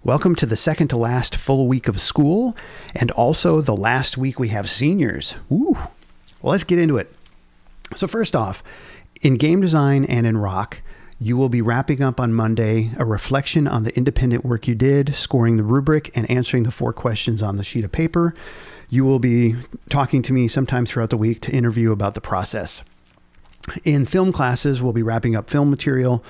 Welcome to the second to last full week of school, and also the last week we have seniors. Woo! Well, let's get into it. So first off, in game design and in rock, you will be wrapping up on Monday a reflection on the independent work you did, scoring the rubric, and answering the 4 questions on the sheet of paper. You will be talking to me sometime throughout the week to interview about the process. In film classes, we'll be wrapping up film material.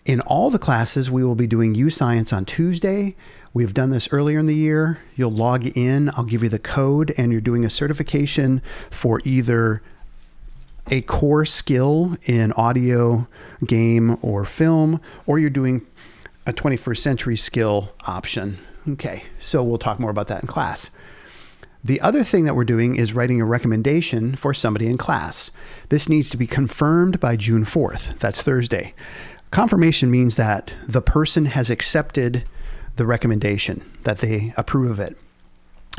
In all the classes, we will be doing YouScience on Tuesday. We've done this earlier in the year. You'll log in, I'll give you the code, and you're doing a certification for either a core skill in audio, game, or film, or you're doing a 21st century skill option. Okay, so we'll talk more about that in class. The other thing that we're doing is writing a recommendation for somebody in class. This needs to be confirmed by June 4th. That's Thursday. Confirmation means that the person has accepted the recommendation, that they approve of it.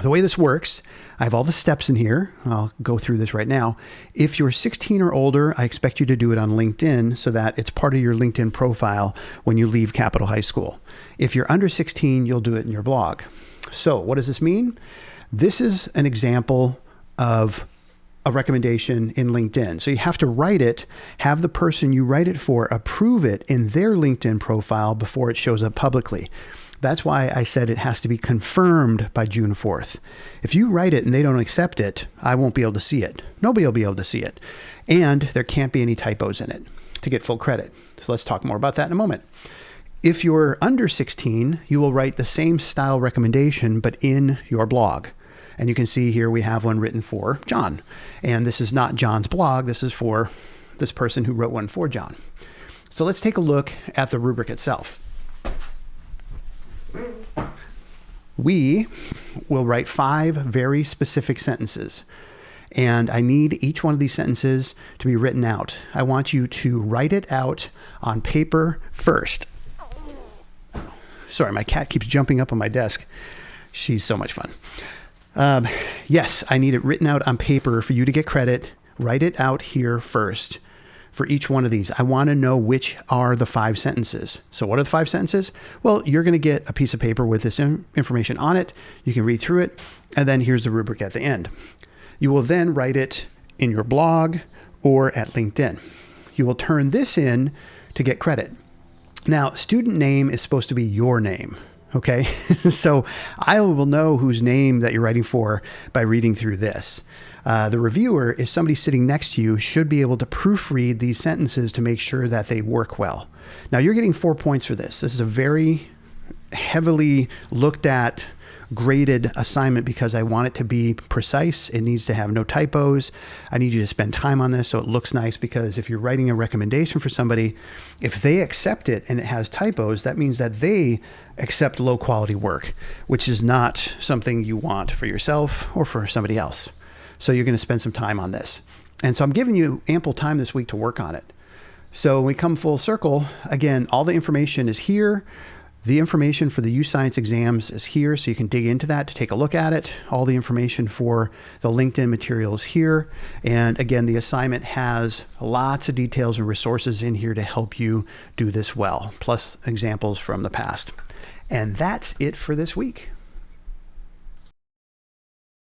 The way this works, I have all the steps in here. I'll go through this right now. If you're 16 or older, I expect you to do it on LinkedIn so that it's part of your LinkedIn profile when you leave Capitol High School. If you're under 16, you'll do it in your blog. So what does this mean? This is an example of a recommendation in LinkedIn. So you have to write it, have the person you write it for approve it in their LinkedIn profile before it shows up publicly. That's why I said it has to be confirmed by June 4th. If you write it and they don't accept it, I won't be able to see it. Nobody will be able to see it. And there can't be any typos in it to get full credit. So let's talk more about that in a moment. If you're under 16, you will write the same style recommendation, but in your blog. And you can see here we have one written for John. And this is not John's blog. This is for this person who wrote one for John. So let's take a look at the rubric itself. We will write 5 very specific sentences. And I need each one of these sentences to be written out. I want you to write it out on paper first. Sorry, my cat keeps jumping up on my desk. She's so much fun. Yes, I need it written out on paper for you to get credit. Write it out here first for each one of these. I want to know which are the 5 sentences. So what are the 5 sentences? Well, you're going to get a piece of paper with this information on it. You can read through it. And then here's the rubric at the end. You will then write it in your blog or at LinkedIn. You will turn this in to get credit. Now, student name is supposed to be your name. Okay, so I will know whose name that you're writing for by reading through this. The reviewer is somebody sitting next to you, should be able to proofread these sentences to make sure that they work well. Now you're getting 4 points for this. This is a very heavily looked at, graded assignment because I want it to be precise. It needs to have no typos. I need you to spend time on this so it looks nice, because if you're writing a recommendation for somebody, if they accept it and it has typos, that means that they accept low quality work, which is not something you want for yourself or for somebody else. So you're going to spend some time on this. And so I'm giving you ample time this week to work on it. So when we come full circle, again, all the information is here. The information for the YouScience exams is here, so you can dig into that to take a look at it. All the information for the LinkedIn material is here. And again, the assignment has lots of details and resources in here to help you do this well, plus examples from the past. And that's it for this week.